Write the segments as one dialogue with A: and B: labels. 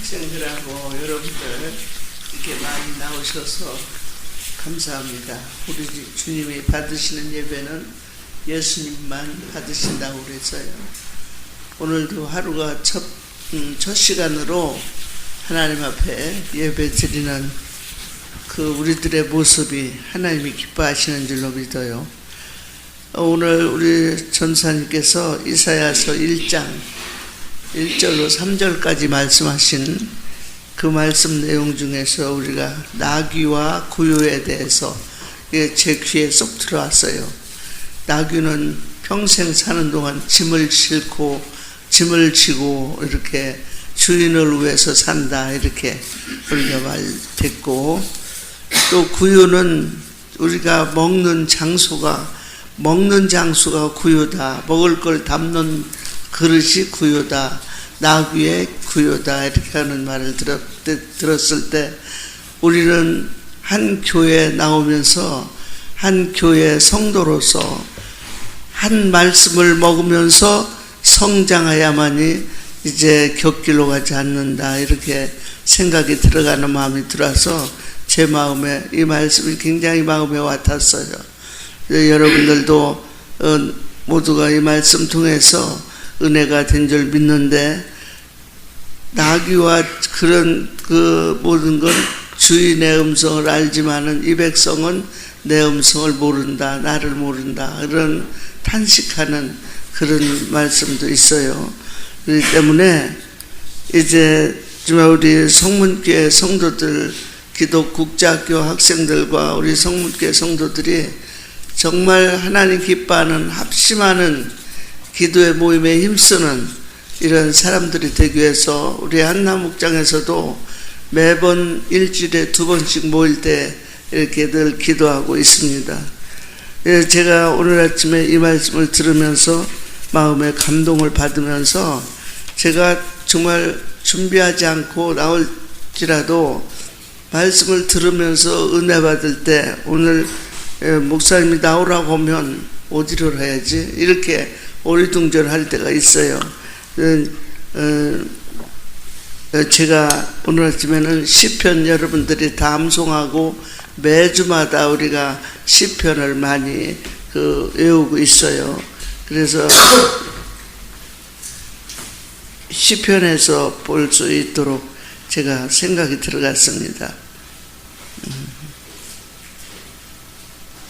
A: 학생들하고 여러분들 이렇게 많이 나오셔서 감사합니다. 우리 주님이 받으시는 예배는 예수님만 받으신다고 그랬어요. 오늘도 하루가 첫 시간으로 하나님 앞에 예배 드리는 그 우리들의 모습이 하나님이 기뻐하시는 줄로 믿어요. 오늘 우리 전사님께서 이사야서 1장 1절로 3절까지 말씀하신 그 말씀 내용 중에서 우리가 나귀와 구유에 대해서 제 귀에 쏙 들어왔어요. 나귀는 평생 사는 동안 짐을 싣고 짐을 지고 이렇게 주인을 위해서 산다 이렇게 우리가 말했고, 또 구유는 우리가 먹는 장소가 구유다, 먹을 걸 담는 그릇이 구유다, 나귀의 구유다 이렇게 하는 말을 들었을 때 우리는 한 교회에 나오면서 한 교회 성도로서 한 말씀을 먹으면서 성장해야만이 이제 곁길로 가지 않는다 이렇게 생각이 들어가는 마음이 들어서 제 마음에 이 말씀이 굉장히 마음에 와닿았어요. 여러분들도 모두가 이 말씀 통해서 은혜가 된 줄 믿는데, 나귀와 그런 그 모든 건 주인의 음성을 알지만은 이 백성은 내 음성을 모른다, 나를 모른다, 그런 탄식하는 그런 말씀도 있어요. 그렇기 때문에 이제 정말 우리 성문교회 성도들, 기독국제학교 학생들과 우리 성문교회 성도들이 정말 하나님 기뻐하는 합심하는 기도의 모임에 힘쓰는 이런 사람들이 되기 위해서 우리 한남목장에서도 매번 일주일에 2번씩 모일 때 이렇게 늘 기도하고 있습니다. 제가 오늘 아침에 이 말씀을 들으면서 마음에 감동을 받으면서 제가 정말 준비하지 않고 나올지라도 말씀을 들으면서 은혜 받을 때 오늘 목사님이 나오라고 하면 어디로 해야지 이렇게 오리둥절할 때가 있어요. 제가 오늘 아침에는 시편 여러분들이 다 암송하고 매주마다 우리가 시편을 많이 외우고 있어요. 그래서 시편에서 볼 수 있도록 제가 생각이 들어갔습니다.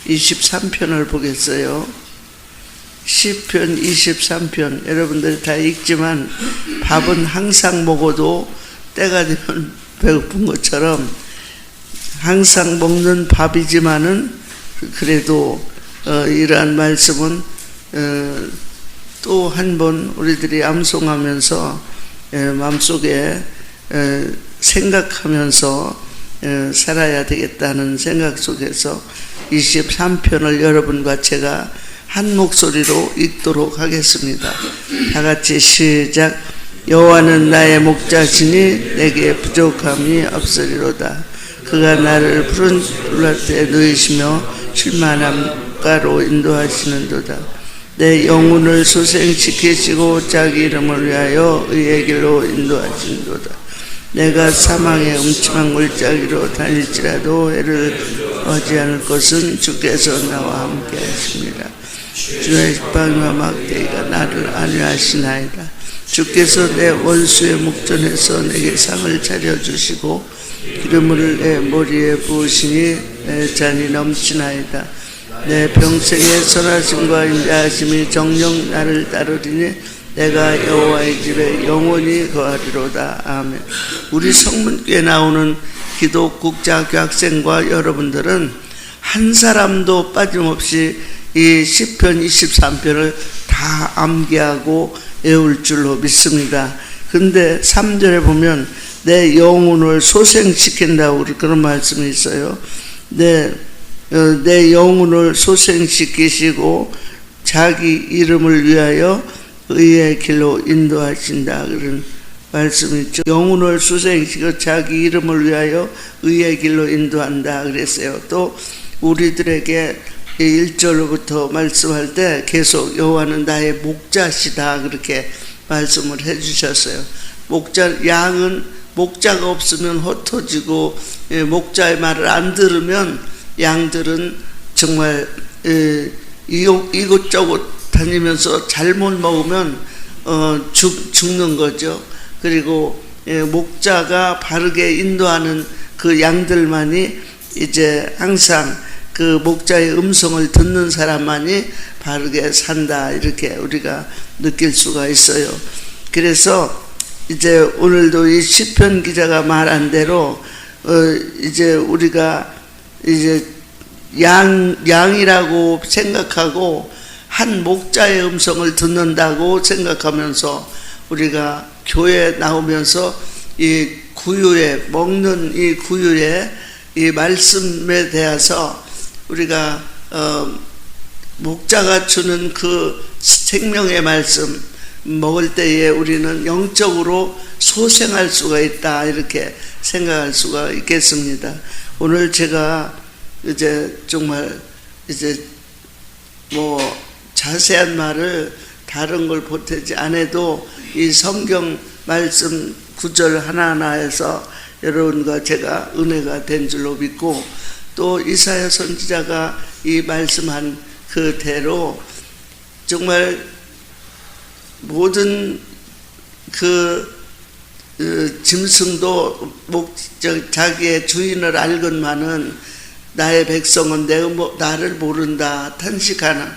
A: 23편을 보겠어요. 시편 23편 여러분들이 다 읽지만 밥은 항상 먹어도 때가 되면 배고픈 것처럼 항상 먹는 밥이지만은 그래도 이러한 말씀은 또 한 번 우리들이 암송하면서 마음속에 생각하면서 살아야 되겠다는 생각 속에서 23편을 여러분과 제가 한 목소리로 읽도록 하겠습니다. 다 같이 시작. 여호와는 나의 목자시니 내게 부족함이 없으리로다. 그가 나를 푸른 풀밭에 누이시며 쉴만한 가로 인도하시는도다. 내 영혼을 소생시키시고 자기 이름을 위하여 의의 길로 인도하시는도다. 내가 사망의 음침한 골짜기로 다닐지라도 해를 얻지 않을 것은 주께서 나와 함께 하십니다. 주의 지팡이와 막대기가 나를 안위하시나이다. 주께서 내 원수의 목전에서 내게 상을 차려주시고 기름을 내 머리에 부으시니 내 잔이 넘치나이다. 내 평생의 선하심과 인자하심이 정녕 나를 따르리니 내가 여호와의 집에 영원히 거하리로다. 아멘. 우리 성문교에 나오는 기독국제학교 학생과 여러분들은 한 사람도 빠짐없이 이 시편 23편을 다 암기하고 외울 줄로 믿습니다. 근데 3절에 보면 내 영혼을 소생시킨다고 그런 말씀이 있어요. 내 영혼을 소생시키시고 자기 이름을 위하여 의의 길로 인도하신다 그런 말씀이 있죠. 영혼을 소생시키고 자기 이름을 위하여 의의 길로 인도한다 그랬어요. 또 우리들에게 1절로부터 말씀할 때 계속 여호와는 나의 목자시다 그렇게 말씀을 해주셨어요. 목자, 양은 목자가 없으면 흩어지고 목자의 말을 안 들으면 양들은 정말 이곳저곳 다니면서 잘못 먹으면 죽는 거죠. 그리고 목자가 바르게 인도하는 그 양들만이 이제 항상 그 목자의 음성을 듣는 사람만이 바르게 산다, 이렇게 우리가 느낄 수가 있어요. 그래서 이제 오늘도 이 시편 기자가 말한 대로 이제 우리가 이제 양이라고 생각하고 한 목자의 음성을 듣는다고 생각하면서 우리가 교회에 나오면서 이 구유에 먹는 이 구유에 이 말씀에 대해서 우리가 목자가 주는 그 생명의 말씀 먹을 때에 우리는 영적으로 소생할 수가 있다, 이렇게 생각할 수가 있겠습니다. 오늘 제가 이제 정말 이제 뭐 자세한 말을 다른 걸 보태지 않아도 이 성경 말씀 구절 하나하나에서 여러분과 제가 은혜가 된 줄로 믿고, 또 이사야 선지자가 이 말씀한 그대로 정말 모든 짐승도 자기의 주인을 알건만은 나의 백성은 나를 모른다 탄식하는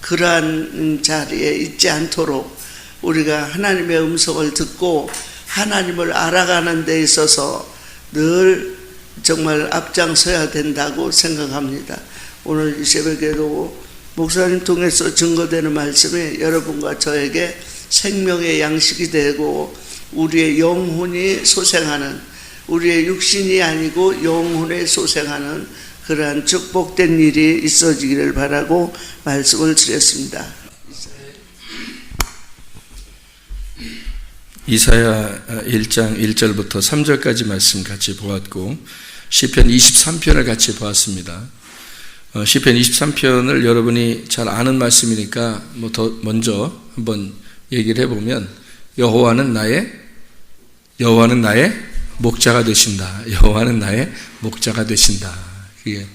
A: 그러한 자리에 있지 않도록 우리가 하나님의 음성을 듣고 하나님을 알아가는 데 있어서 늘 정말 앞장서야 된다고 생각합니다. 오늘 이 새벽에도 목사님 통해서 증거되는 말씀이 여러분과 저에게 생명의 양식이 되고 우리의 영혼이 소생하는, 우리의 육신이 아니고 영혼에 소생하는 그러한 축복된 일이 있어지기를 바라고 말씀을 드렸습니다.
B: 이사야 1장 1절부터 3절까지 말씀 같이 보았고, 시편 23편을 같이 보았습니다. 시편 23편을 여러분이 잘 아는 말씀이니까 더 먼저 한번 얘기를 해보면, 여호와는 나의 목자가 되신다. 여호와는 나의 목자가 되신다. 그게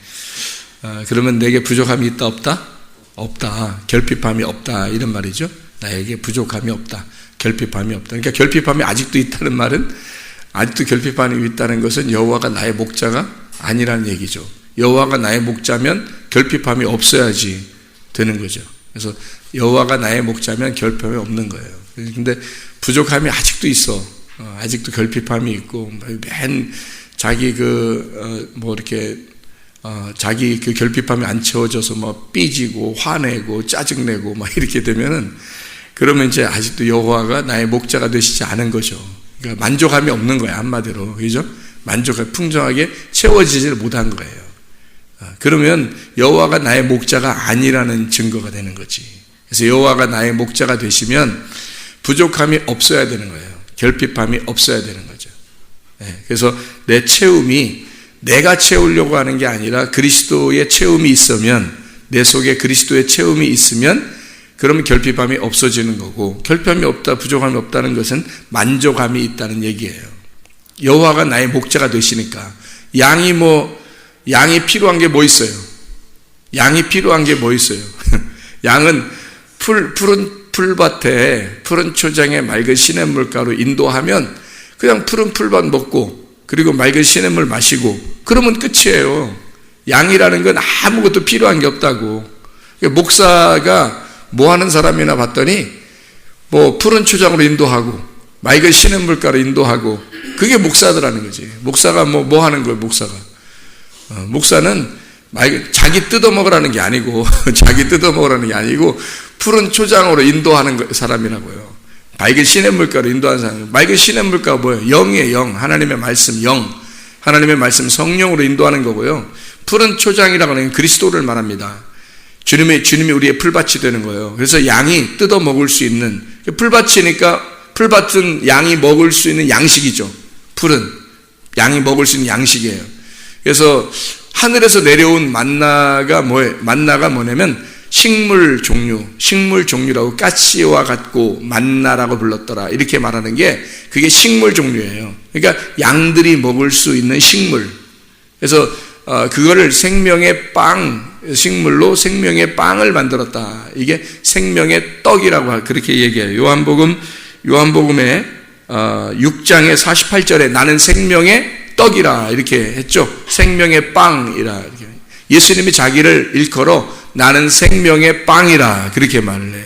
B: 그러면 내게 부족함이 있다 없다? 없다. 결핍함이 없다, 이런 말이죠. 나에게 부족함이 없다. 결핍함이 없다. 그러니까 결핍함이 아직도 있다는 말은, 아직도 결핍함이 있다는 것은 여호와가 나의 목자가 아니라는 얘기죠. 여호와가 나의 목자면 결핍함이 없어야지 되는 거죠. 그래서 여호와가 나의 목자면 결핍함이 없는 거예요. 근데 부족함이 아직도 있어. 아직도 결핍함이 있고, 맨 자기 자기 그 결핍함이 안 채워져서 삐지고 화내고 짜증내고 이렇게 되면은, 그러면 이제 아직도 여호와가 나의 목자가 되시지 않은 거죠. 그러니까 만족함이 없는 거예요, 한마디로. 그죠? 만족하게 풍성하게 채워지지를 못한 거예요. 그러면 여호와가 나의 목자가 아니라는 증거가 되는 거지. 그래서 여호와가 나의 목자가 되시면 부족함이 없어야 되는 거예요. 결핍함이 없어야 되는 거죠. 그래서 내 채움이 내가 채우려고 하는 게 아니라 그리스도의 채움이 있으면, 내 속에 그리스도의 채움이 있으면 그러면 결핍함이 없어지는 거고, 결핍함이 없다, 부족함이 없다는 것은 만족함이 있다는 얘기예요. 여호와가 나의 목자가 되시니까 양이 필요한 게 뭐 있어요? 양이 필요한 게 뭐 있어요? 양은 푸른 풀밭에, 푸른 초장에 맑은 시냇물가로 인도하면 그냥 푸른 풀밭 먹고, 그리고 맑은 시냇물 마시고, 그러면 끝이에요. 양이라는 건 아무것도 필요한 게 없다고. 목사가 뭐 하는 사람이나 봤더니 푸른 초장으로 인도하고 맑은 시냇물가로 인도하고, 그게 목사들하는 거지. 목사가 뭐 하는 거예요, 목사가? 목사는 자기 뜯어먹으라는 게 아니고 푸른 초장으로 인도하는 사람이라고요. 맑은 시냇물가로 인도하는 사람. 맑은 시냇물가가 뭐예요? 영이에요, 영. 하나님의 말씀, 영. 하나님의 말씀, 성령으로 인도하는 거고요. 푸른 초장이라고 하는 그리스도를 말합니다. 주님이 우리의 풀밭이 되는 거예요. 그래서 양이 뜯어 먹을 수 있는, 풀밭이니까 풀밭은 양이 먹을 수 있는 양식이죠. 풀은 양이 먹을 수 있는 양식이에요. 그래서 하늘에서 내려온 만나가 뭐냐면 식물 종류라고 가시와 같고 만나라고 불렀더라. 이렇게 말하는 게 그게 식물 종류예요. 그러니까 양들이 먹을 수 있는 식물. 그래서 그거를 생명의 빵, 식물로 생명의 빵을 만들었다. 이게 생명의 떡이라고 그렇게 얘기해요. 요한복음의 6장의 48절에 나는 생명의 떡이라 이렇게 했죠. 생명의 빵이라 이렇게. 예수님이 자기를 일컬어 나는 생명의 빵이라 그렇게 말을 해요.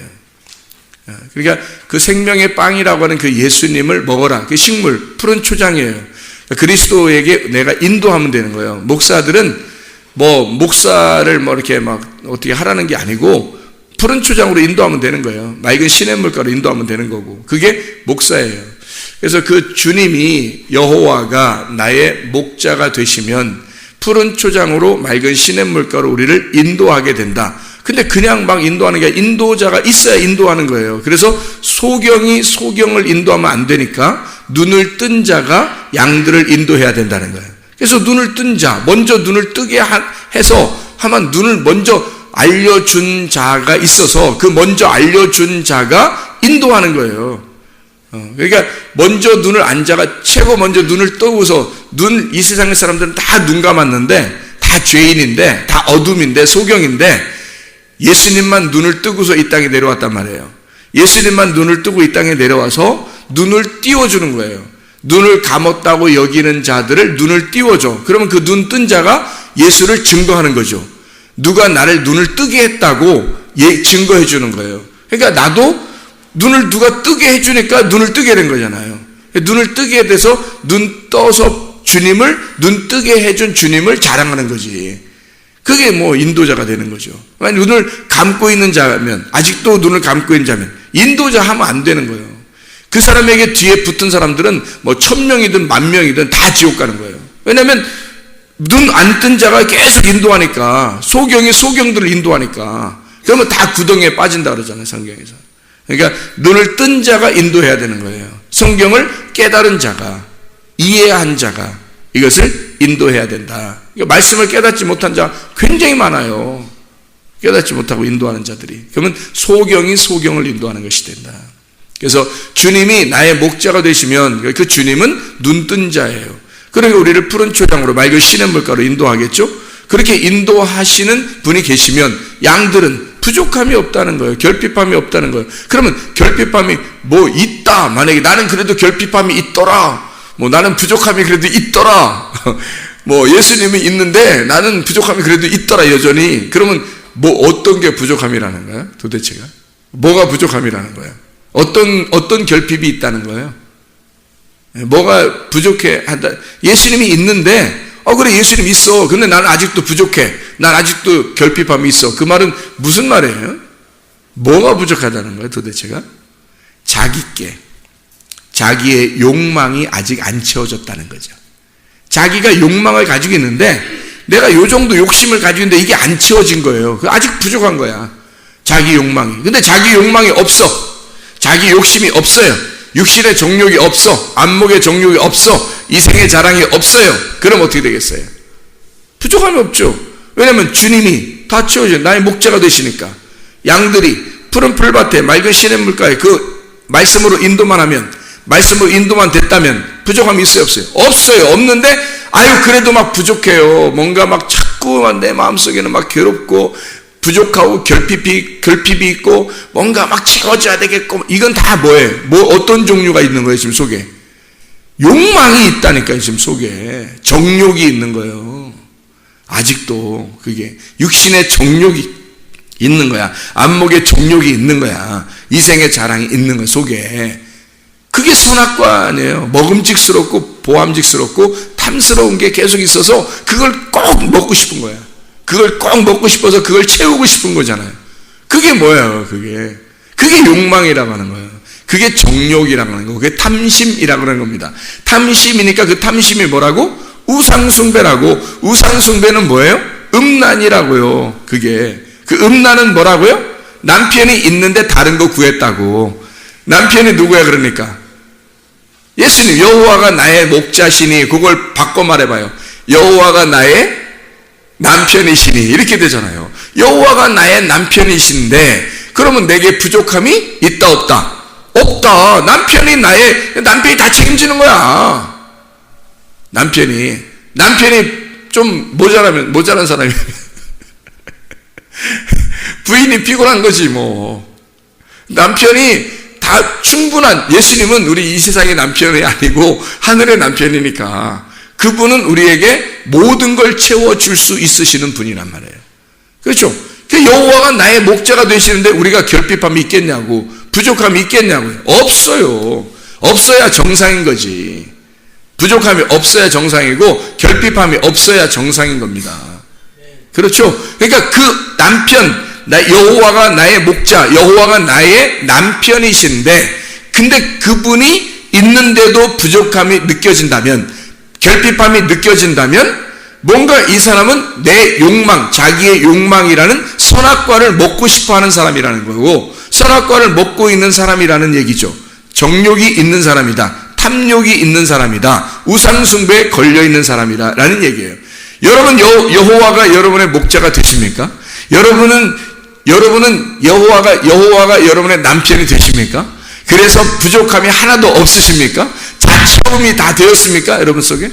B: 그러니까 그 생명의 빵이라고 하는 그 예수님을 먹어라. 그 식물, 푸른 초장이에요. 그리스도에게 내가 인도하면 되는 거예요. 목사들은 목사를 이렇게 어떻게 하라는 게 아니고 푸른 초장으로 인도하면 되는 거예요. 맑은 시냇물가로 인도하면 되는 거고. 그게 목사예요. 그래서 그 주님이 여호와가 나의 목자가 되시면 푸른 초장으로 맑은 시냇물가로 우리를 인도하게 된다. 근데 그냥 막 인도하는 게 아니라 인도자가 있어야 인도하는 거예요. 그래서 소경이 소경을 인도하면 안 되니까 눈을 뜬 자가 양들을 인도해야 된다는 거예요. 그래서 눈을 뜬 자, 먼저 눈을 뜨게 해서 하면 눈을 먼저 알려준 자가 있어서 그 먼저 알려준 자가 인도하는 거예요. 그러니까 먼저 눈을 안 자가 최고 먼저 눈을 뜨고서 이 세상의 사람들은 다 눈 감았는데 다 죄인인데 다 어둠인데 소경인데 예수님만 눈을 뜨고서 이 땅에 내려왔단 말이에요. 예수님만 눈을 뜨고 이 땅에 내려와서 눈을 띄워주는 거예요. 눈을 감았다고 여기는 자들을 눈을 띄워줘. 그러면 그 눈 뜬 자가 예수를 증거하는 거죠. 누가 나를 눈을 뜨게 했다고 증거해 주는 거예요. 그러니까 나도 눈을 누가 뜨게 해주니까 눈을 뜨게 된 거잖아요. 눈을 뜨게 돼서 눈 떠서 눈 뜨게 해준 주님을 자랑하는 거지. 그게 인도자가 되는 거죠. 눈을 감고 있는 자면, 아직도 눈을 감고 있는 자면 인도자 하면 안 되는 거예요. 그 사람에게 뒤에 붙은 사람들은 1000명이든 10,000명이든 다 지옥 가는 거예요. 왜냐하면 눈 안 뜬 자가 계속 인도하니까, 소경이 소경들을 인도하니까, 그러면 다 구덩이에 빠진다 그러잖아요, 성경에서. 그러니까 눈을 뜬 자가 인도해야 되는 거예요. 성경을 깨달은 자가, 이해한 자가 이것을 인도해야 된다. 그러니까 말씀을 깨닫지 못한 자 굉장히 많아요. 깨닫지 못하고 인도하는 자들이. 그러면 소경이 소경을 인도하는 것이 된다. 그래서 주님이 나의 목자가 되시면 그 주님은 눈 뜬 자예요. 그러니까 우리를 푸른 초장으로 맑은 시냇물가로 인도하겠죠. 그렇게 인도하시는 분이 계시면 양들은 부족함이 없다는 거예요. 결핍함이 없다는 거예요. 그러면 결핍함이 있다. 만약에 나는 그래도 결핍함이 있더라. 나는 부족함이 그래도 있더라. 예수님이 있는데 나는 부족함이 그래도 있더라, 여전히. 그러면 어떤 게 부족함이라는 거야? 도대체가? 뭐가 부족함이라는 거야? 어떤 결핍이 있다는 거예요? 뭐가 부족해 한다? 예수님이 있는데, 그래, 예수님 있어. 근데 나는 아직도 부족해. 난 아직도 결핍함이 있어. 그 말은 무슨 말이에요? 뭐가 부족하다는 거예요, 도대체가? 자기의 욕망이 아직 안 채워졌다는 거죠. 자기가 욕망을 가지고 있는데, 내가 요 정도 욕심을 가지고 있는데 이게 안 채워진 거예요. 아직 부족한 거야. 자기 욕망이. 근데 자기 욕망이 없어. 자기 욕심이 없어요. 육신의 정욕이 없어. 안목의 정욕이 없어. 이생의 자랑이 없어요. 그럼 어떻게 되겠어요? 부족함이 없죠. 왜냐하면 주님이 다 채워줘요. 나의 목자가 되시니까. 양들이 푸른 풀밭에 맑은 시냇물가에 그 말씀으로 인도만 하면, 말씀으로 인도만 됐다면 부족함이 있어요, 없어요? 없어요. 없는데 그래도 막 부족해요. 뭔가 막 자꾸 내 마음속에는 막 괴롭고 부족하고 결핍이 있고 뭔가 막 채워져야 되겠고, 이건 다 뭐예요? 어떤 종류가 있는 거예요, 지금 속에? 욕망이 있다니까요, 지금 속에. 정욕이 있는 거예요. 아직도 그게 육신의 정욕이 있는 거야. 안목의 정욕이 있는 거야. 이생의 자랑이 있는 거야, 속에. 그게 선악과 아니에요. 먹음직스럽고 보암직스럽고 탐스러운 게 계속 있어서 그걸 꼭 먹고 싶은 거야. 그걸 꼭 먹고 싶어서 그걸 채우고 싶은 거잖아요. 그게 뭐예요, 그게? 그게 욕망이라고 하는 거예요. 그게 정욕이라고 하는 거고, 그게 탐심이라고 하는 겁니다. 탐심이니까 그 탐심이 뭐라고? 우상숭배라고. 우상숭배는 뭐예요? 음란이라고요. 그게. 그 음란은 뭐라고요? 남편이 있는데 다른 거 구했다고. 남편이 누구야, 그러니까? 예수님, 여호와가 나의 목자시니, 그걸 바꿔 말해봐요. 여호와가 나의 남편이시니, 이렇게 되잖아요. 여호와가 나의 남편이신데 그러면 내게 부족함이 있다 없다? 없다. 남편이 다 책임지는 거야. 남편이 좀 모자란 사람이 부인이 피곤한 거지 뭐. 남편이 다 충분한, 예수님은 우리 이 세상의 남편이 아니고 하늘의 남편이니까 그분은 우리에게 모든 걸 채워줄 수 있으시는 분이란 말이에요. 그렇죠? 여호와가 나의 목자가 되시는데 우리가 결핍함이 있겠냐고, 부족함이 있겠냐고요. 없어요. 없어야 정상인 거지. 부족함이 없어야 정상이고 결핍함이 없어야 정상인 겁니다. 그렇죠? 그러니까 그 남편, 여호와가 나의 목자, 여호와가 나의 남편이신데 근데 그분이 있는데도 부족함이 느껴진다면, 결핍함이 느껴진다면 뭔가 이 사람은 내 욕망, 자기의 욕망이라는 선악과를 먹고 싶어하는 사람이라는 거고, 선악과를 먹고 있는 사람이라는 얘기죠. 정욕이 있는 사람이다, 탐욕이 있는 사람이다, 우상숭배에 걸려있는 사람이라는 얘기예요. 여러분 여호와가 여러분의 목자가 되십니까? 여러분은 여호와가 여러분의 남편이 되십니까? 그래서 부족함이 하나도 없으십니까? 자체움이 다 되었습니까? 여러분 속에?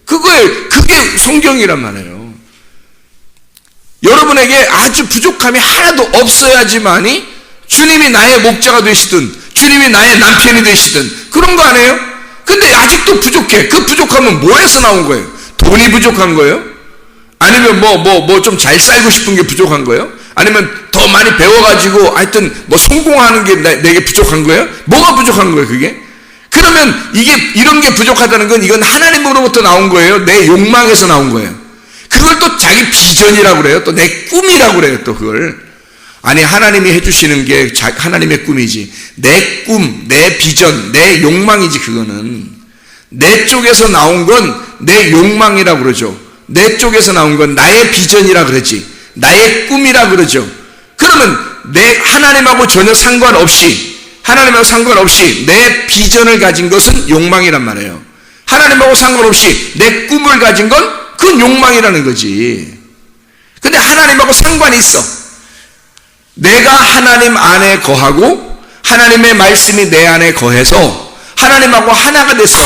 B: 그게 성경이란 말이에요. 여러분에게 아주 부족함이 하나도 없어야지만이 주님이 나의 목자가 되시든 주님이 나의 남편이 되시든 그런 거 아니에요? 근데 아직도 부족해. 그 부족함은 뭐에서 나온 거예요? 돈이 부족한 거예요? 아니면 좀 잘 살고 싶은 게 부족한 거예요? 아니면 더 많이 배워가지고 하여튼 성공하는 게 내게 부족한 거예요? 뭐가 부족한 거예요, 그게? 그러면 이런 게 부족하다는 건 이건 하나님으로부터 나온 거예요? 내 욕망에서 나온 거예요? 그걸 또 자기 비전이라고 그래요? 또 내 꿈이라고 그래요, 또 그걸. 아니, 하나님이 해주시는 게 하나님의 꿈이지. 내 꿈, 내 비전, 내 욕망이지, 그거는. 내 쪽에서 나온 건 내 욕망이라고 그러죠. 내 쪽에서 나온 건 나의 비전이라 그러지. 나의 꿈이라 그러죠. 그러면 하나님하고 전혀 상관없이 내 비전을 가진 것은 욕망이란 말이에요. 하나님하고 상관없이 내 꿈을 가진 건 그건 욕망이라는 거지. 근데 하나님하고 상관이 있어. 내가 하나님 안에 거하고 하나님의 말씀이 내 안에 거해서 하나님하고 하나가 됐어.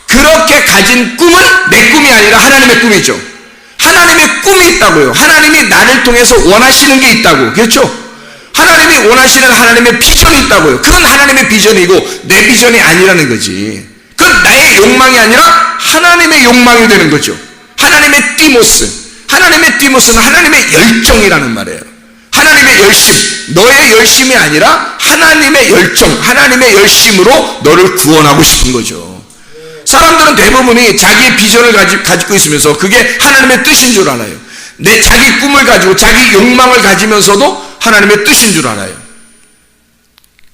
B: 그렇게 가진 꿈은 내 꿈이 아니라 하나님의 꿈이죠. 하나님의 꿈이 있다고요. 하나님이 나를 통해서 원하시는 게 있다고. 그렇죠? 하나님이 원하시는 하나님의 비전이 있다고요. 그건 하나님의 비전이고 내 비전이 아니라는 거지. 그건 나의 욕망이 아니라 하나님의 욕망이 되는 거죠. 하나님의 띠모스. 하나님의 띠모스는 하나님의 열정이라는 말이에요. 하나님의 열심. 너의 열심이 아니라 하나님의 열정, 하나님의 열심으로 너를 구원하고 싶은 거죠. 사람들은 대부분이 자기의 비전을 가지고 있으면서 그게 하나님의 뜻인 줄 알아요. 자기 꿈을 가지고 자기 욕망을 가지면서도 하나님의 뜻인 줄 알아요.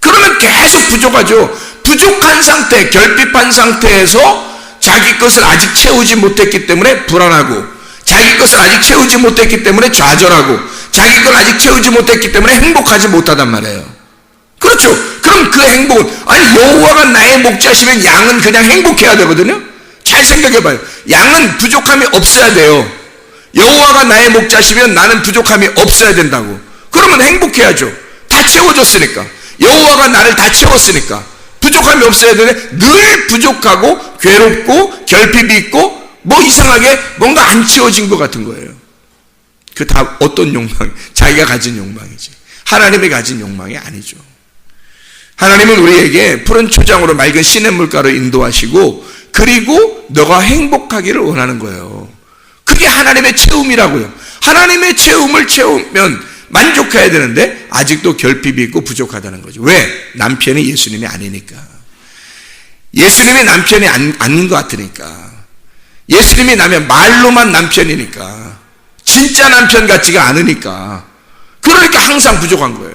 B: 그러면 계속 부족하죠. 부족한 상태, 결핍한 상태에서 자기 것을 아직 채우지 못했기 때문에 불안하고, 자기 것을 아직 채우지 못했기 때문에 좌절하고, 자기 걸 아직 채우지 못했기 때문에 행복하지 못하단 말이에요. 그렇죠. 그럼 그 행복은, 여호와가 나의 목자시면 양은 그냥 행복해야 되거든요. 잘 생각해봐요. 양은 부족함이 없어야 돼요. 여호와가 나의 목자시면 나는 부족함이 없어야 된다고. 그러면 행복해야죠. 다 채워졌으니까. 여호와가 나를 다 채웠으니까. 부족함이 없어야 되는데 늘 부족하고 괴롭고 결핍이 있고 이상하게 뭔가 안 채워진 것 같은 거예요. 그 다 어떤 욕망? 자기가 가진 욕망이지. 하나님이 가진 욕망이 아니죠. 하나님은 우리에게 푸른 초장으로 맑은 시냇물가로 인도하시고 그리고 너가 행복하기를 원하는 거예요. 그게 하나님의 채움이라고요. 하나님의 채움을 채우면 만족해야 되는데 아직도 결핍이 있고 부족하다는 거죠. 왜? 남편이 예수님이 아니니까. 예수님이 남편이 아닌 것 같으니까. 예수님이 나면 말로만 남편이니까. 진짜 남편 같지가 않으니까. 그러니까 항상 부족한 거예요.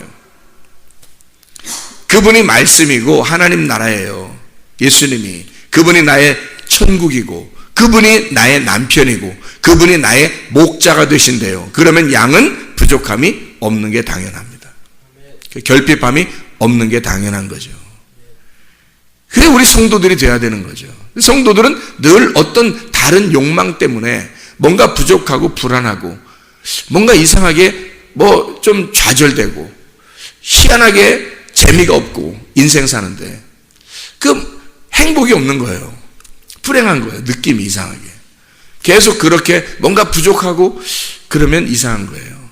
B: 그분이 말씀이고 하나님 나라예요. 예수님이. 그분이 나의 천국이고 그분이 나의 남편이고 그분이 나의 목자가 되신대요. 그러면 양은 부족함이 없는 게 당연합니다. 결핍함이 없는 게 당연한 거죠. 그래 우리 성도들이 돼야 되는 거죠. 성도들은 늘 어떤 다른 욕망 때문에 뭔가 부족하고 불안하고 뭔가 이상하게 뭐 좀 좌절되고 희한하게 재미가 없고 인생 사는데 그 행복이 없는 거예요. 불행한 거예요. 느낌이 이상하게. 계속 그렇게 뭔가 부족하고 그러면 이상한 거예요.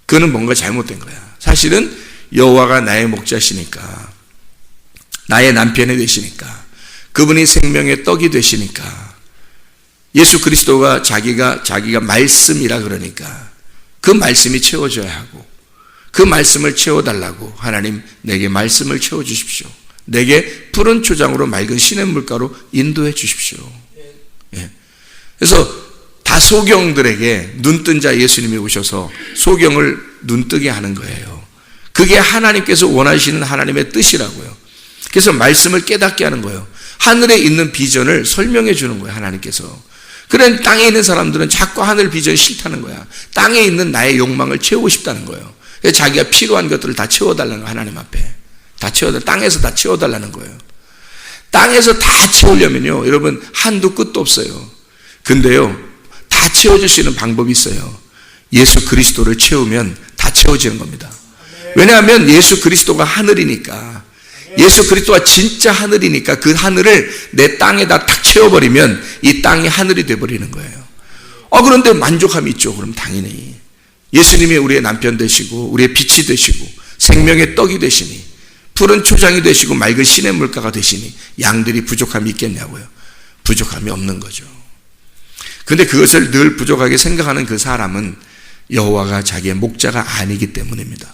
B: 그는 뭔가 잘못된 거야. 사실은 여호와가 나의 목자시니까, 나의 남편이 되시니까, 그분이 생명의 떡이 되시니까, 예수 그리스도가 자기가 말씀이라 그러니까 그 말씀이 채워져야 하고, 그 말씀을 채워달라고 하나님 내게 말씀을 채워주십시오. 내게 푸른 초장으로 맑은 시냇물가로 인도해 주십시오. 예. 그래서 다소경들에게 눈뜬 자 예수님이 오셔서 소경을 눈뜨게 하는 거예요. 그게 하나님께서 원하시는 하나님의 뜻이라고요. 그래서 말씀을 깨닫게 하는 거예요. 하늘에 있는 비전을 설명해 주는 거예요, 하나님께서. 그런 땅에 있는 사람들은 자꾸 하늘 비전이 싫다는 거야. 땅에 있는 나의 욕망을 채우고 싶다는 거예요. 그래서 자기가 필요한 것들을 다 채워달라는 거예요, 하나님 앞에. 땅에서 다 채워달라는 거예요. 땅에서 다 채우려면요, 여러분, 한도 끝도 없어요. 근데요, 다 채워줄 수 있는 방법이 있어요. 예수 그리스도를 채우면 다 채워지는 겁니다. 왜냐하면 예수 그리스도가 하늘이니까, 예수 그리스도가 진짜 하늘이니까 그 하늘을 내 땅에다 탁 채워버리면 이 땅이 하늘이 돼버리는 거예요. 그런데 만족함이 있죠. 그럼 당연히 예수님이 우리의 남편 되시고 우리의 빛이 되시고 생명의 떡이 되시니 푸른 초장이 되시고 맑은 시냇물가가 되시니 양들이 부족함이 있겠냐고요. 부족함이 없는 거죠. 근데 그것을 늘 부족하게 생각하는 그 사람은 여호와가 자기의 목자가 아니기 때문입니다.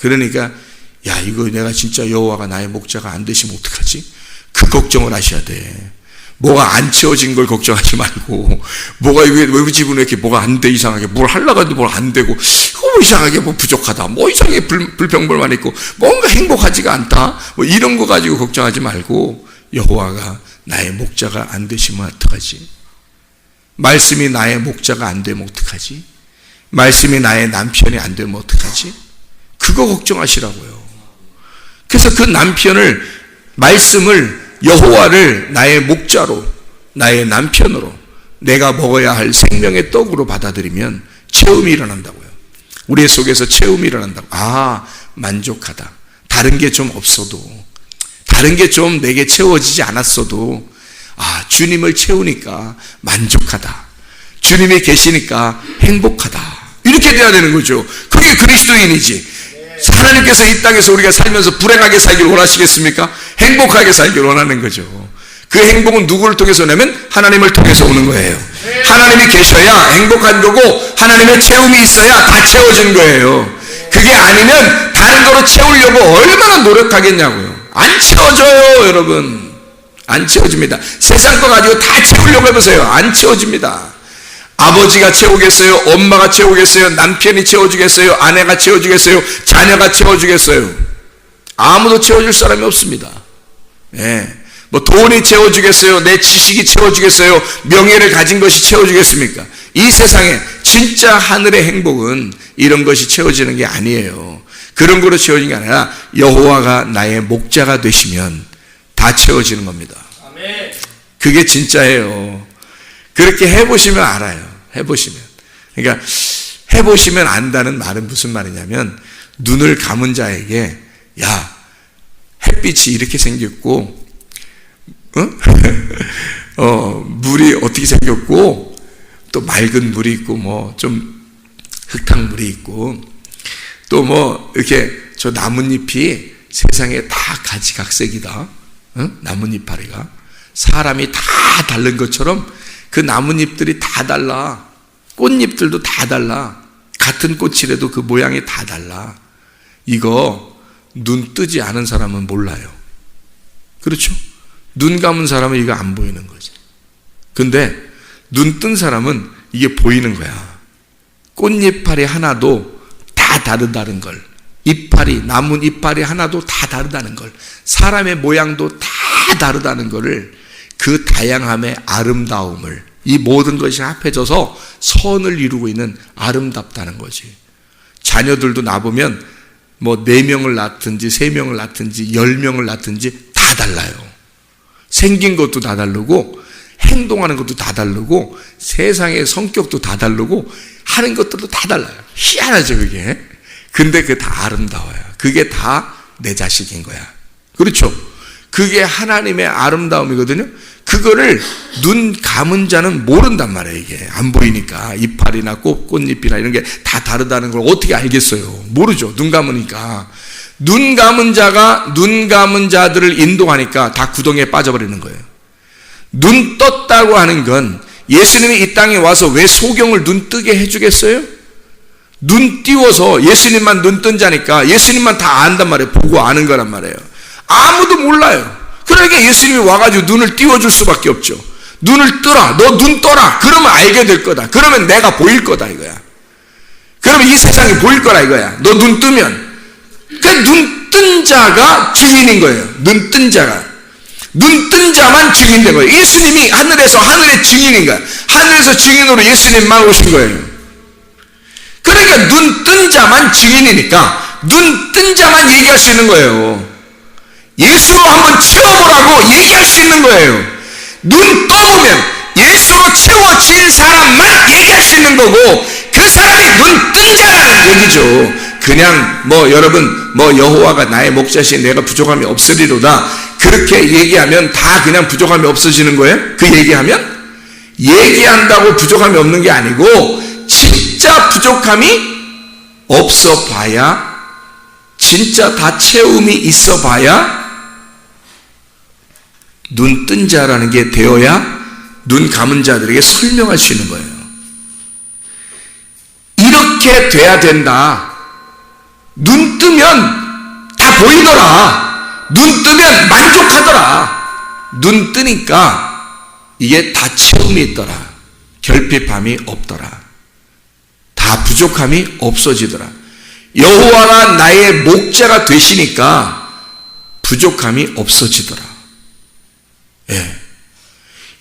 B: 그러니까 이거 내가 진짜 여호와가 나의 목자가 안 되시면 어떡하지? 그 걱정을 하셔야 돼. 뭐가 안 채워진 걸 걱정하지 말고, 뭐가 왜 우리 집은 왜 이렇게 뭐가 안 돼, 이상하게 뭘 하려고 해도 뭘 안 되고, 이상하게 뭐 부족하다, 뭐 이상하게 불평불만 있고, 뭔가 행복하지가 않다, 뭐 이런 거 가지고 걱정하지 말고, 여호와가 나의 목자가 안 되시면 어떡하지? 말씀이 나의 목자가 안 되면 어떡하지? 말씀이 나의 남편이 안 되면 어떡하지? 그거 걱정하시라고요. 그래서 그 남편을, 말씀을, 여호와를 나의 목자로, 나의 남편으로, 내가 먹어야 할 생명의 떡으로 받아들이면 체험이 일어난다고요. 우리 속에서 체험이 일어난다고. 만족하다. 다른 게 좀 없어도, 다른 게 좀 내게 채워지지 않았어도, 주님을 채우니까 만족하다. 주님이 계시니까 행복하다. 이렇게 돼야 되는 거죠. 그게 그리스도인이지. 하나님께서 이 땅에서 우리가 살면서 불행하게 살길 원하시겠습니까? 행복하게 살길 원하는 거죠. 그 행복은 누구를 통해서 오냐면 하나님을 통해서 오는 거예요. 하나님이 계셔야 행복한 거고 하나님의 채움이 있어야 다 채워진 거예요. 그게 아니면 다른 거로 채우려고 얼마나 노력하겠냐고요. 안 채워져요, 여러분. 안 채워집니다. 세상 거 가지고 다 채우려고 해보세요. 안 채워집니다. 아버지가 채우겠어요? 엄마가 채우겠어요? 남편이 채워주겠어요? 아내가 채워주겠어요? 자녀가 채워주겠어요? 아무도 채워줄 사람이 없습니다. 뭐 돈이 채워주겠어요? 내 지식이 채워주겠어요? 명예를 가진 것이 채워주겠습니까? 이 세상에 진짜 하늘의 행복은 이런 것이 채워지는 게 아니에요. 그런 거로 채워지는 게 아니라 여호와가 나의 목자가 되시면 다 채워지는 겁니다. 그게 진짜예요. 그렇게 해보시면 알아요. 해보시면. 그러니까 해보시면 안다는 말은 무슨 말이냐면 눈을 감은 자에게 햇빛이 이렇게 생겼고 물이 어떻게 생겼고 또 맑은 물이 있고 뭐 좀 흙탕물이 있고 또 뭐 이렇게 저 나뭇잎이 세상에 다 가지각색이다. 나뭇잎파리가 사람이 다 다른 것처럼 그 나뭇잎들이 다 달라. 꽃잎들도 다 달라. 같은 꽃이라도 그 모양이 다 달라. 이거 눈 뜨지 않은 사람은 몰라요. 그렇죠? 눈 감은 사람은 이거 안 보이는 거지. 근데 눈 뜬 사람은 이게 보이는 거야. 꽃잎파리 하나도 다 다르다는 걸. 이파리, 나무 이파리 하나도 다 다르다는 걸. 사람의 모양도 다 다르다는 거를 그 다양함의 아름다움을 이 모든 것이 합해져서 선을 이루고 있는 아름답다는 거지. 자녀들도 나보면 뭐 4명을 낳든지 3명을 낳든지 10명을 낳든지 다 달라요. 생긴 것도 다 다르고 행동하는 것도 다 다르고 세상의 성격도 다 다르고 하는 것들도 다 달라요. 희한하죠 그게. 근데 그게 다 아름다워요. 그게 다 내 자식인 거야. 그렇죠? 그게 하나님의 아름다움이거든요. 그거를 눈 감은 자는 모른단 말이에요. 이게 안 보이니까 이파리나 꽃잎이나 이런 게 다 다르다는 걸 어떻게 알겠어요? 모르죠. 눈 감으니까. 눈 감은 자가 눈 감은 자들을 인도하니까 다 구덩이에 빠져버리는 거예요. 눈 떴다고 하는 건 예수님이 이 땅에 와서 왜 소경을 눈 뜨게 해주겠어요? 눈 띄워서 예수님만 눈 뜬 자니까 예수님만 다 안단 말이에요. 보고 아는 거란 말이에요. 아무도 몰라요. 그러니까 예수님이 와가지고 눈을 띄워줄 수밖에 없죠. 눈을 뜨라. 너 눈 떠라. 그러면 알게 될 거다. 그러면 내가 보일 거다 이거야. 그러면 이 세상이 보일 거라 이거야. 너 눈 뜨면. 그 눈 뜬 자가 증인인 거예요. 눈 뜬 자가. 눈 뜬 자만 증인된 거예요. 예수님이 하늘의 증인인 거야. 하늘에서 증인으로 예수님만 오신 거예요. 그러니까 눈 뜬 자만 증인이니까 눈 뜬 자만 얘기할 수 있는 거예요. 예수로 한번 채워보라고 얘기할 수 있는 거예요. 눈 떠보면 예수로 채워진 사람만 얘기할 수 있는 거고 그 사람이 눈 뜬 자라는 얘기죠. 그냥 여러분 여호와가 나의 목자시 내가 부족함이 없으리로다 그렇게 얘기하면 다 그냥 부족함이 없어지는 거예요? 그 얘기한다고 부족함이 없는 게 아니고 진짜 부족함이 없어 봐야 진짜 다 채움이 있어 봐야 눈 뜬 자라는 게 되어야 눈 감은 자들에게 설명할 수 있는 거예요. 이렇게 돼야 된다. 눈 뜨면 다 보이더라. 눈 뜨면 만족하더라. 눈 뜨니까 이게 다 채움이 있더라. 결핍함이 없더라. 다 부족함이 없어지더라. 여호와가 나의 목자가 되시니까 부족함이 없어지더라. 예.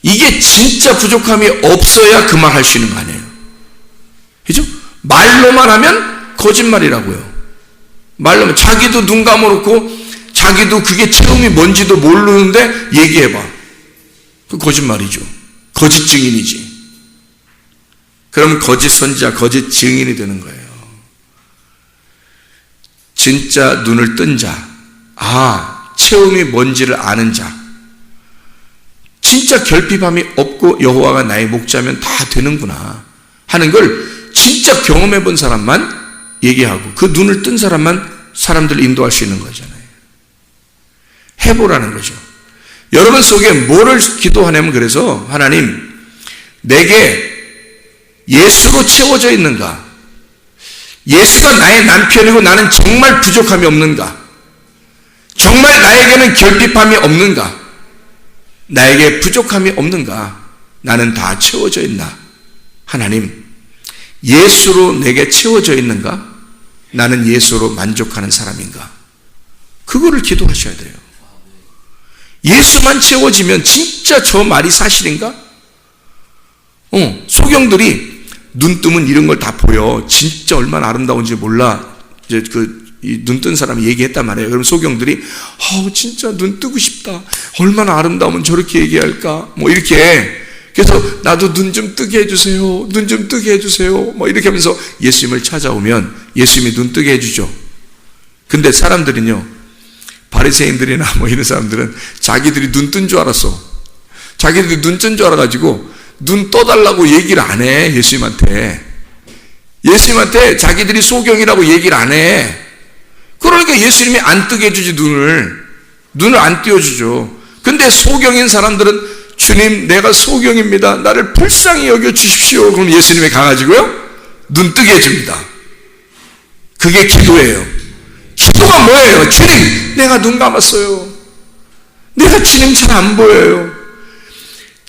B: 이게 진짜 부족함이 없어야 그 말 할 수 있는 거 아니에요. 그죠? 말로만 하면 거짓말이라고요. 말로만 자기도 눈 감아놓고 자기도 그게 체험이 뭔지도 모르는데 얘기해봐. 그 거짓말이죠. 거짓 증인이지. 그러면 거짓 선지자, 거짓 증인이 되는 거예요. 진짜 눈을 뜬 자, 체험이 뭔지를 아는 자, 진짜 결핍함이 없고 여호와가 나의 목자면 다 되는구나 하는 걸 진짜 경험해 본 사람만 얘기하고 그 눈을 뜬 사람만 사람들을 인도할 수 있는 거잖아요. 해보라는 거죠. 여러분 속에 뭐를 기도하냐면 그래서 하나님 내게 예수로 채워져 있는가? 예수가 나의 남편이고 나는 정말 부족함이 없는가? 정말 나에게는 결핍함이 없는가? 나에게 부족함이 없는가? 나는 다 채워져 있나? 하나님, 예수로 내게 채워져 있는가? 나는 예수로 만족하는 사람인가? 그거를 기도하셔야 돼요. 예수만 채워지면 진짜 저 말이 사실인가? 소경들이 눈 뜨면 이런 걸 다 보여. 진짜 얼마나 아름다운지 몰라. 이제 눈 뜬 사람이 얘기했단 말이에요. 그럼 소경들이 진짜 눈 뜨고 싶다. 얼마나 아름다우면 저렇게 얘기할까? 이렇게. 그래서 나도 눈 좀 뜨게 해주세요. 눈 좀 뜨게 해주세요. 이렇게 하면서 예수님을 찾아오면 예수님이 눈 뜨게 해주죠. 근데 사람들은요, 바리새인들이나 이런 사람들은 자기들이 눈 뜬 줄 알았어. 자기들이 눈 뜬 줄 알아가지고 눈 떠달라고 얘기를 안 해. 예수님한테 자기들이 소경이라고 얘기를 안 해. 그러니까 예수님이 안 뜨게 해주지. 눈을 안 띄워주죠. 근데 소경인 사람들은 주님 내가 소경입니다. 나를 불쌍히 여겨주십시오. 그럼 예수님이 가가지고요 눈 뜨게 해줍니다. 그게 기도예요. 기도가 뭐예요? 주님 내가 눈 감았어요. 내가 주님 잘 안 보여요.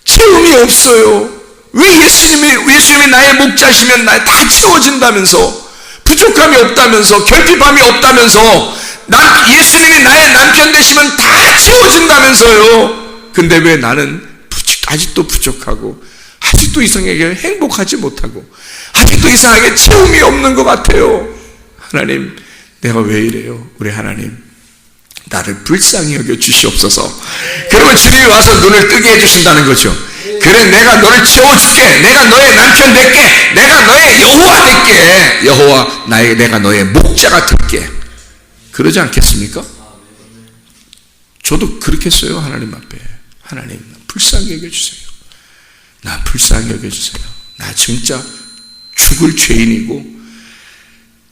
B: 채움이 없어요. 왜 예수님이 나의 목자시면 나의 다 채워진다면서, 부족함이 없다면서, 결핍함이 없다면서, 예수님이 나의 남편 되시면 다 채워진다면서요. 근데 왜 나는 아직도 부족하고 아직도 이상하게 행복하지 못하고 아직도 이상하게 채움이 없는 것 같아요. 하나님 내가 왜 이래요? 우리 하나님 나를 불쌍히 여겨 주시옵소서. 그러면 주님이 와서 눈을 뜨게 해주신다는 거죠. 그래, 내가 너를 채워줄게. 내가 너의 남편 될게. 내가 너의 여호와 될게. 여호와, 내가 너의 목자가 될게. 그러지 않겠습니까? 저도 그렇게 써요, 하나님 앞에. 하나님, 불쌍히 여겨주세요. 나 불쌍히 여겨주세요. 나 진짜 죽을 죄인이고,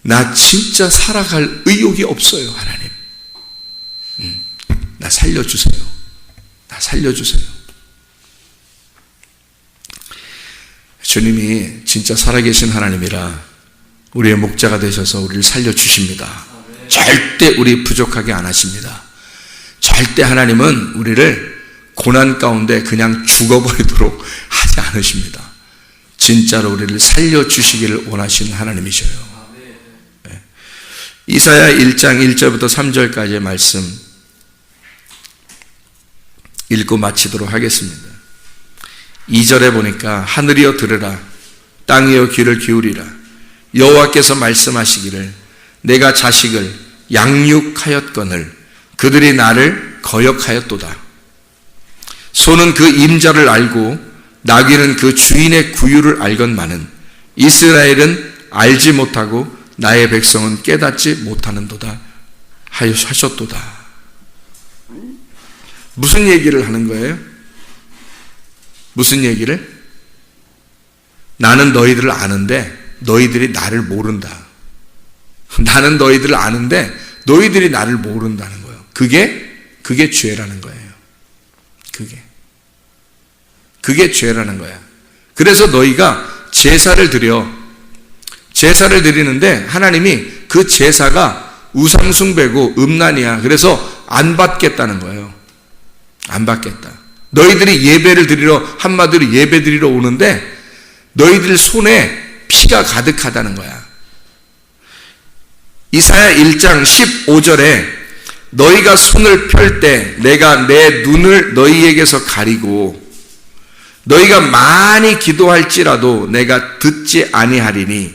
B: 나 진짜 살아갈 의욕이 없어요, 하나님. 나 살려주세요. 나 살려주세요. 주님이 진짜 살아계신 하나님이라 우리의 목자가 되셔서 우리를 살려주십니다. 절대 우리 부족하게 안 하십니다. 절대 하나님은 우리를 고난 가운데 그냥 죽어버리도록 하지 않으십니다. 진짜로 우리를 살려주시기를 원하시는 하나님이셔요. 네. 이사야 1장 1절부터 3절까지의 말씀 읽고 마치도록 하겠습니다. 2절에 보니까 하늘이여 들으라, 땅이여 귀를 기울이라. 여호와께서 말씀하시기를 내가 자식을 양육하였거늘 그들이 나를 거역하였도다. 소는 그 임자를 알고 나귀는 그 주인의 구유를 알건만은 이스라엘은 알지 못하고 나의 백성은 깨닫지 못하는도다 하셨도다. 무슨 얘기를 하는 거예요? 무슨 얘기를? 나는 너희들을 아는데 너희들이 나를 모른다. 나는 너희들을 아는데 너희들이 나를 모른다는 거예요. 그게 죄라는 거예요. 그게 죄라는 거야. 그래서 너희가 제사를 드리는데 하나님이 그 제사가 우상숭배고 음란이야. 그래서 안 받겠다는 거예요. 안 받겠다. 너희들이 예배를 드리러, 한마디로 예배 드리러 오는데 너희들 손에 피가 가득하다는 거야. 이사야 1장 15절에 너희가 손을 펼 때 내가 내 눈을 너희에게서 가리고 너희가 많이 기도할지라도 내가 듣지 아니하리니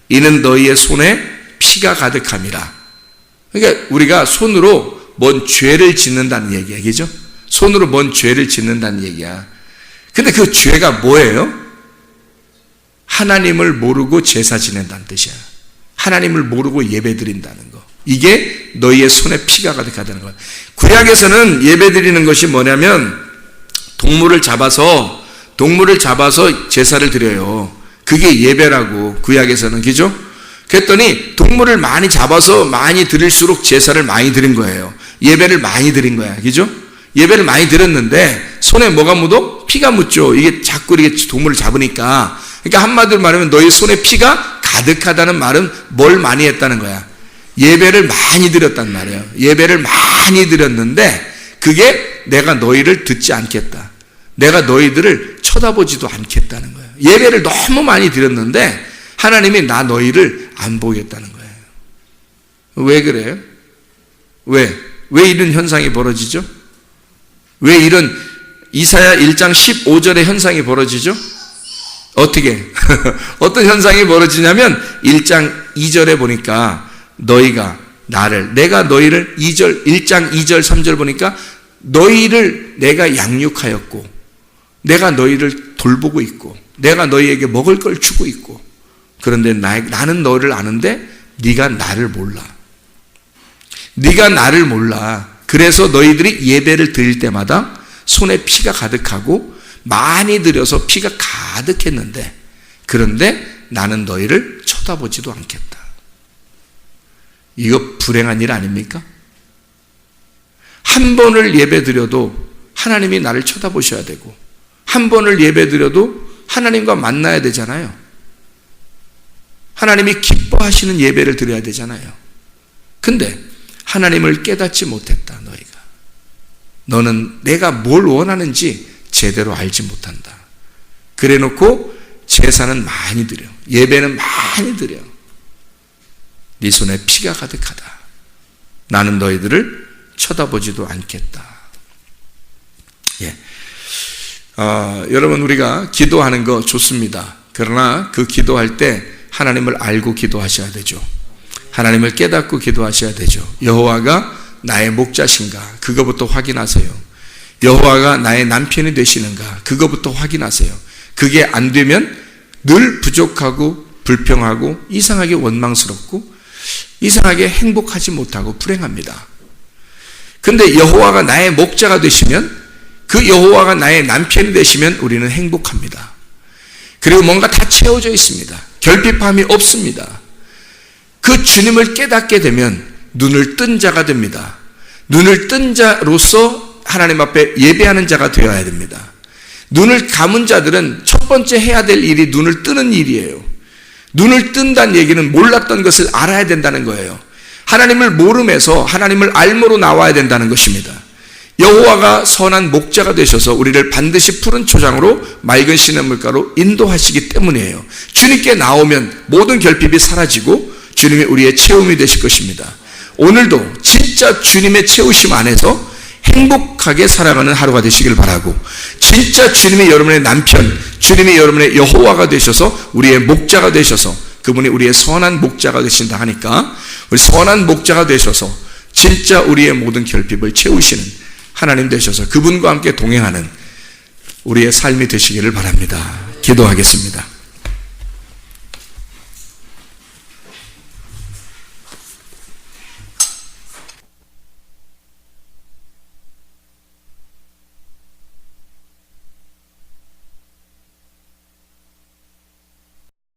B: 이는 너희의 손에 피가 가득함이라. 그러니까 우리가 손으로 뭔 죄를 짓는다는 얘기야, 그죠? 손으로 뭔 죄를 짓는다는 얘기야. 근데 그 죄가 뭐예요? 하나님을 모르고 제사 지낸다는 뜻이야. 하나님을 모르고 예배 드린다는 거. 이게 너희의 손에 피가 가득하다는 거야. 구약에서는 예배 드리는 것이 뭐냐면 동물을 잡아서 제사를 드려요. 그게 예배라고, 구약에서는. 그죠? 그랬더니 동물을 많이 잡아서 많이 드릴수록 제사를 많이 드린 거예요. 예배를 많이 드린 거야. 그죠? 예배를 많이 드렸는데 손에 뭐가 묻어? 피가 묻죠. 이게 자꾸 이렇게 동물을 잡으니까. 그러니까 한마디로 말하면 너희 손에 피가 가득하다는 말은 뭘 많이 했다는 거야? 예배를 많이 드렸단 말이에요. 예배를 많이 드렸는데 그게 내가 너희를 듣지 않겠다. 내가 너희들을 쳐다보지도 않겠다는 거예요. 예배를 너무 많이 드렸는데 하나님이 너희를 안 보겠다는 거예요. 왜 그래요? 왜 이런 현상이 벌어지죠? 왜 이런 이사야 1장 15절의 현상이 벌어지죠? 어떻게? 어떤 현상이 벌어지냐면 1장 2절에 보니까 내가 너희를 1장 2절 3절 보니까 너희를 내가 양육하였고 내가 너희를 돌보고 있고 내가 너희에게 먹을 걸 주고 있고 그런데 나는 너를 아는데 네가 나를 몰라. 네가 나를 몰라. 그래서 너희들이 예배를 드릴 때마다 손에 피가 가득하고 많이 드려서 피가 가득했는데 그런데 나는 너희를 쳐다보지도 않겠다. 이거 불행한 일 아닙니까? 한 번을 예배 드려도 하나님이 나를 쳐다보셔야 되고 한 번을 예배 드려도 하나님과 만나야 되잖아요. 하나님이 기뻐하시는 예배를 드려야 되잖아요. 근데 하나님을 깨닫지 못했다. 너는 내가 뭘 원하는지 제대로 알지 못한다. 그래놓고 제사는 많이 드려. 예배는 많이 드려. 네 손에 피가 가득하다. 나는 너희들을 쳐다보지도 않겠다. 여러분 우리가 기도하는 거 좋습니다. 그러나 그 기도할 때 하나님을 알고 기도하셔야 되죠. 하나님을 깨닫고 기도하셔야 되죠. 여호와가 나의 목자신가? 그거부터 확인하세요. 여호와가 나의 남편이 되시는가? 그거부터 확인하세요. 그게 안 되면 늘 부족하고 불평하고 이상하게 원망스럽고 이상하게 행복하지 못하고 불행합니다. 근데 여호와가 나의 목자가 되시면, 그 여호와가 나의 남편이 되시면 우리는 행복합니다. 그리고 뭔가 다 채워져 있습니다. 결핍함이 없습니다. 그 주님을 깨닫게 되면 눈을 뜬 자가 됩니다. 눈을 뜬 자로서 하나님 앞에 예배하는 자가 되어야 됩니다. 눈을 감은 자들은 첫 번째 해야 될 일이 눈을 뜨는 일이에요. 눈을 뜬다는 얘기는 몰랐던 것을 알아야 된다는 거예요. 하나님을 모름에서 하나님을 알므로 나와야 된다는 것입니다. 여호와가 선한 목자가 되셔서 우리를 반드시 푸른 초장으로 맑은 시냇물가로 인도하시기 때문이에요. 주님께 나오면 모든 결핍이 사라지고 주님이 우리의 채움이 되실 것입니다. 오늘도 진짜 주님의 채우심 안에서 행복하게 살아가는 하루가 되시길 바라고, 진짜 주님이 여러분의 남편, 주님이 여러분의 여호와가 되셔서 우리의 목자가 되셔서 그분이 우리의 선한 목자가 되신다 하니까 우리 선한 목자가 되셔서 진짜 우리의 모든 결핍을 채우시는 하나님 되셔서 그분과 함께 동행하는 우리의 삶이 되시기를 바랍니다. 기도하겠습니다.